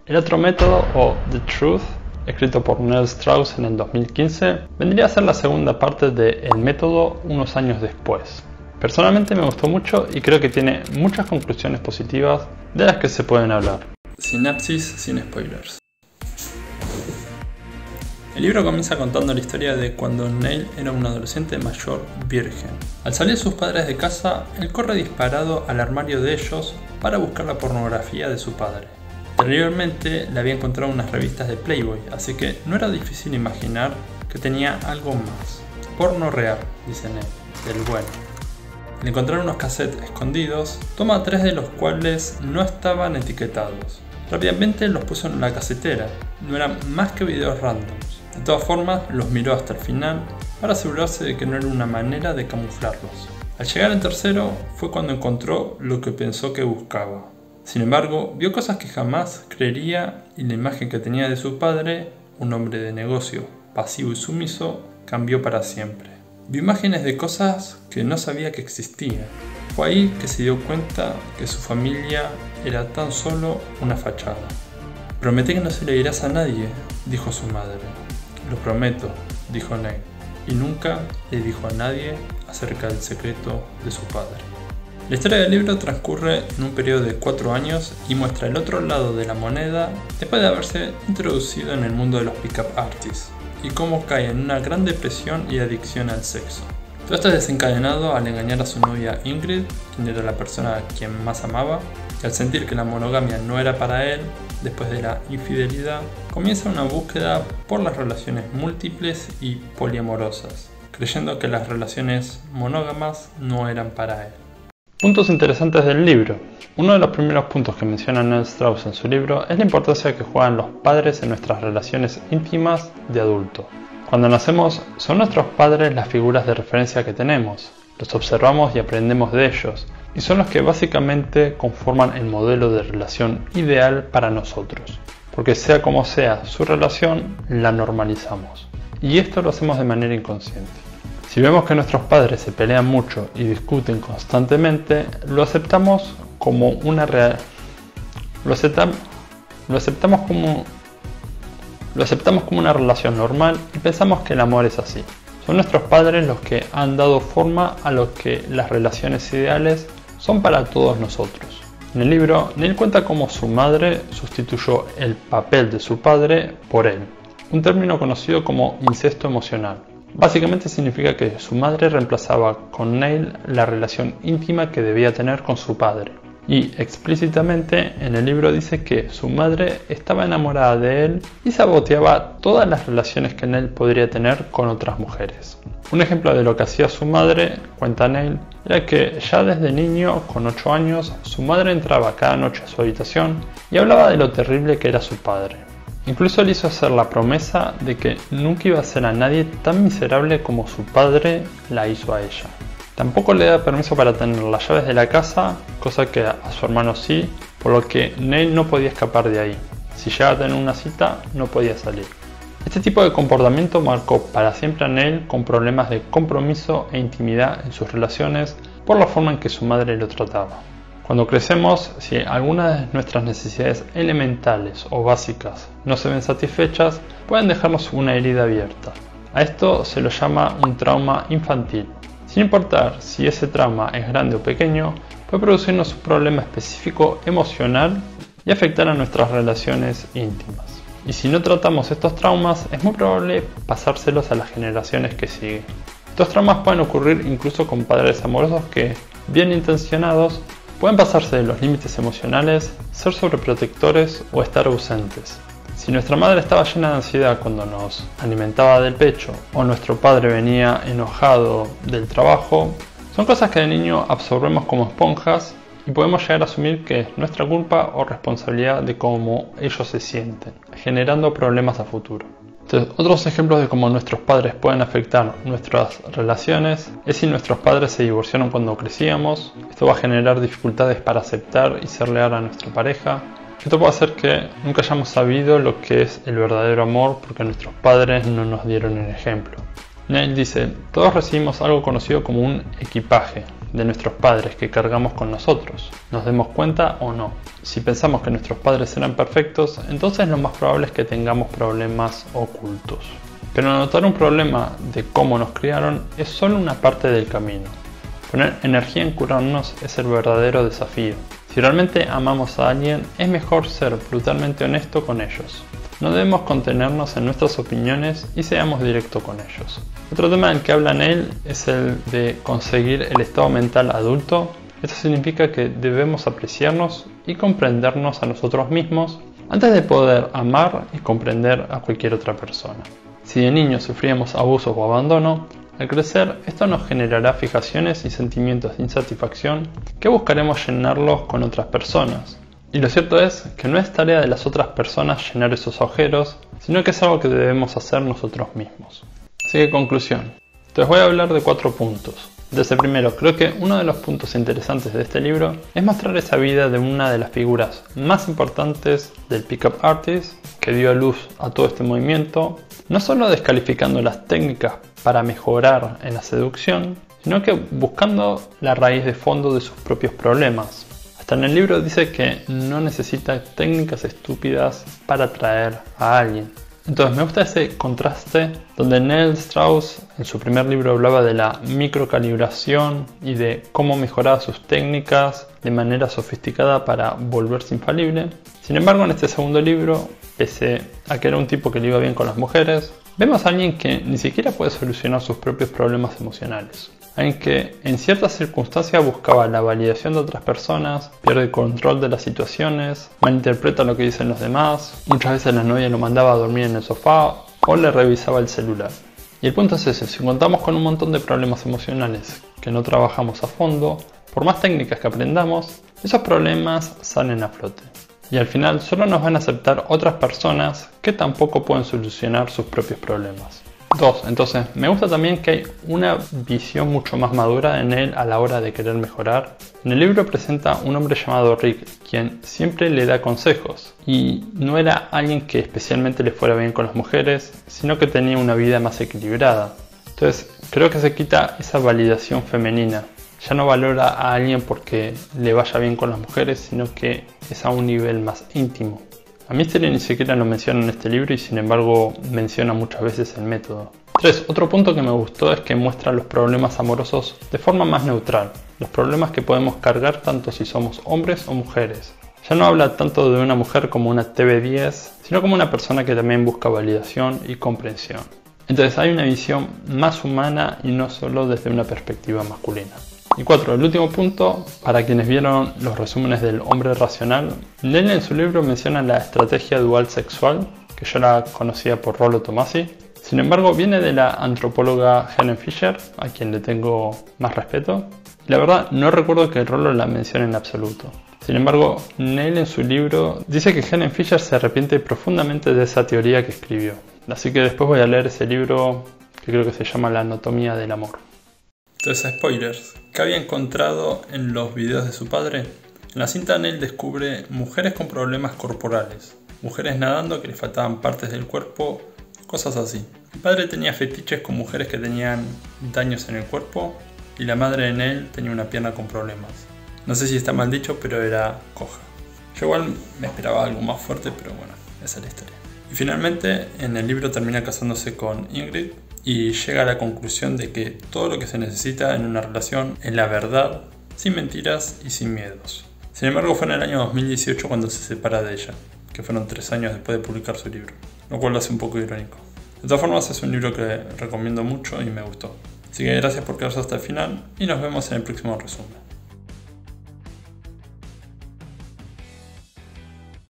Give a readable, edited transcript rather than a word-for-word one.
El otro método, o The Truth, escrito por Neil Strauss en el 2015, vendría a ser la segunda parte de El método unos años después. Personalmente me gustó mucho y creo que tiene muchas conclusiones positivas de las que se pueden hablar. Sinapsis sin spoilers. El libro comienza contando la historia de cuando Neil era un adolescente mayor virgen. Al salir sus padres de casa, él corre disparado al armario de ellos para buscar la pornografía de su padre. Anteriormente le había encontrado unas revistas de Playboy, así que no era difícil imaginar que tenía algo más. Porno real, dice Neil, del bueno. Al encontrar unos cassettes escondidos, toma 3 de los cuales no estaban etiquetados. Rápidamente los puso en la casetera, no eran más que videos randoms. De todas formas, los miró hasta el final para asegurarse de que no era una manera de camuflarlos. Al llegar al tercero fue cuando encontró lo que pensó que buscaba. Sin embargo, vio cosas que jamás creería y la imagen que tenía de su padre, un hombre de negocio, pasivo y sumiso, cambió para siempre. Vio imágenes de cosas que no sabía que existían. Fue ahí que se dio cuenta que su familia era tan solo una fachada. «Prometí que no se lo dirás a nadie», dijo su madre. «Lo prometo», dijo Neil, y nunca le dijo a nadie acerca del secreto de su padre. La historia del libro transcurre en un periodo de 4 años y muestra el otro lado de la moneda después de haberse introducido en el mundo de los pick-up artists y cómo cae en una gran depresión y adicción al sexo. Todo esto es desencadenado al engañar a su novia Ingrid, quien era la persona a quien más amaba, y al sentir que la monogamia no era para él, después de la infidelidad, comienza una búsqueda por las relaciones múltiples y poliamorosas, creyendo que las relaciones monógamas no eran para él. Puntos interesantes del libro. Uno de los primeros puntos que menciona Neil Strauss en su libro es la importancia que juegan los padres en nuestras relaciones íntimas de adulto. Cuando nacemos, son nuestros padres las figuras de referencia que tenemos, los observamos y aprendemos de ellos, y son los que básicamente conforman el modelo de relación ideal para nosotros, porque sea como sea su relación, la normalizamos, y esto lo hacemos de manera inconsciente. Si vemos que nuestros padres se pelean mucho y discuten constantemente, lo aceptamos como una relación normal y pensamos que el amor es así. Son nuestros padres los que han dado forma a lo que las relaciones ideales son para todos nosotros. En el libro, Neil cuenta cómo su madre sustituyó el papel de su padre por él, un término conocido como incesto emocional. Básicamente significa que su madre reemplazaba con Neil la relación íntima que debía tener con su padre. Y explícitamente en el libro dice que su madre estaba enamorada de él y saboteaba todas las relaciones que Neil podría tener con otras mujeres. Un ejemplo de lo que hacía su madre, cuenta Neil, era que ya desde niño, con 8 años, su madre entraba cada noche a su habitación y hablaba de lo terrible que era su padre. Incluso le hizo hacer la promesa de que nunca iba a hacer a nadie tan miserable como su padre la hizo a ella. Tampoco le da permiso para tener las llaves de la casa, cosa que a su hermano sí, por lo que Neil no podía escapar de ahí. Si llegaba a tener una cita, no podía salir. Este tipo de comportamiento marcó para siempre a Neil con problemas de compromiso e intimidad en sus relaciones por la forma en que su madre lo trataba. Cuando crecemos, si algunas de nuestras necesidades elementales o básicas no se ven satisfechas, pueden dejarnos una herida abierta. A esto se lo llama un trauma infantil. Sin importar si ese trauma es grande o pequeño, puede producirnos un problema específico emocional y afectar a nuestras relaciones íntimas. Y si no tratamos estos traumas, es muy probable pasárselos a las generaciones que siguen. Estos traumas pueden ocurrir incluso con padres amorosos que, bien intencionados, pueden pasarse de los límites emocionales, ser sobreprotectores o estar ausentes. Si nuestra madre estaba llena de ansiedad cuando nos alimentaba del pecho o nuestro padre venía enojado del trabajo, son cosas que de niño absorbemos como esponjas y podemos llegar a asumir que es nuestra culpa o responsabilidad de cómo ellos se sienten, generando problemas a futuro. Entonces, otros ejemplos de cómo nuestros padres pueden afectar nuestras relaciones es si nuestros padres se divorciaron cuando crecíamos. Esto va a generar dificultades para aceptar y ser leal a nuestra pareja. Esto puede hacer que nunca hayamos sabido lo que es el verdadero amor porque nuestros padres no nos dieron el ejemplo. Neil dice, todos recibimos algo conocido como un equipaje, de nuestros padres que cargamos con nosotros, nos demos cuenta o no. Si pensamos que nuestros padres eran perfectos, entonces lo más probable es que tengamos problemas ocultos. Pero notar un problema de cómo nos criaron es solo una parte del camino. Poner energía en curarnos es el verdadero desafío. Si realmente amamos a alguien, es mejor ser brutalmente honesto con ellos. No debemos contenernos en nuestras opiniones y seamos directos con ellos. Otro tema del que habla Neil es el de conseguir el estado mental adulto. Esto significa que debemos apreciarnos y comprendernos a nosotros mismos antes de poder amar y comprender a cualquier otra persona. Si de niños sufríamos abusos o abandono, al crecer esto nos generará fijaciones y sentimientos de insatisfacción que buscaremos llenarlos con otras personas. Y lo cierto es que no es tarea de las otras personas llenar esos agujeros, sino que es algo que debemos hacer nosotros mismos. Así que conclusión. Les voy a hablar de 4 puntos. Desde primero, creo que uno de los puntos interesantes de este libro es mostrar esa vida de una de las figuras más importantes del Pickup Artist que dio a luz a todo este movimiento, no solo descalificando las técnicas para mejorar en la seducción, sino que buscando la raíz de fondo de sus propios problemas. Hasta en el libro dice que no necesita técnicas estúpidas para atraer a alguien. Entonces me gusta ese contraste donde Neil Strauss en su primer libro hablaba de la microcalibración y de cómo mejoraba sus técnicas de manera sofisticada para volverse infalible. Sin embargo, en este segundo libro, pese a que era un tipo que le iba bien con las mujeres, vemos a alguien que ni siquiera puede solucionar sus propios problemas emocionales. Alguien que en ciertas circunstancias buscaba la validación de otras personas, pierde el control de las situaciones, malinterpreta lo que dicen los demás, muchas veces la novia lo mandaba a dormir en el sofá o le revisaba el celular. Y el punto es ese, si contamos con un montón de problemas emocionales que no trabajamos a fondo, por más técnicas que aprendamos, esos problemas salen a flote. Y al final solo nos van a aceptar otras personas que tampoco pueden solucionar sus propios problemas. 2. Entonces, me gusta también que hay una visión mucho más madura en él a la hora de querer mejorar. En el libro presenta un hombre llamado Rick, quien siempre le da consejos. Y no era alguien que especialmente le fuera bien con las mujeres, sino que tenía una vida más equilibrada. Entonces, creo que se quita esa validación femenina. Ya no valora a alguien porque le vaya bien con las mujeres, sino que es a un nivel más íntimo. A Mystery ni siquiera lo menciona en este libro y sin embargo menciona muchas veces el método. 3. Otro punto que me gustó es que muestra los problemas amorosos de forma más neutral. Los problemas que podemos cargar tanto si somos hombres o mujeres. Ya no habla tanto de una mujer como una TV10, sino como una persona que también busca validación y comprensión. Entonces hay una visión más humana y no solo desde una perspectiva masculina. Y 4. El último punto, para quienes vieron los resúmenes del hombre racional, Neil en su libro menciona la estrategia dual sexual, que yo la conocía por Rollo Tomasi. Sin embargo, viene de la antropóloga Helen Fisher, a quien le tengo más respeto. Y la verdad, no recuerdo que Rollo la mencione en absoluto. Sin embargo, Neil en su libro dice que Helen Fisher se arrepiente profundamente de esa teoría que escribió. Así que después voy a leer ese libro que creo que se llama La anatomía del amor. Entonces, spoilers. ¿Qué había encontrado en los videos de su padre? En la cinta Neil descubre mujeres con problemas corporales, mujeres nadando que les faltaban partes del cuerpo, cosas así. El padre tenía fetiches con mujeres que tenían daños en el cuerpo y la madre de Neil tenía una pierna con problemas. No sé si está mal dicho, pero era coja. Yo igual me esperaba algo más fuerte, pero bueno, esa es la historia. Y finalmente, en el libro termina casándose con Ingrid y llega a la conclusión de que todo lo que se necesita en una relación es la verdad, sin mentiras y sin miedos. Sin embargo, fue en el año 2018 cuando se separa de ella, que fueron 3 años después de publicar su libro, lo cual lo hace un poco irónico. De todas formas, es un libro que recomiendo mucho y me gustó. Así que gracias por quedarse hasta el final y nos vemos en el próximo resumen.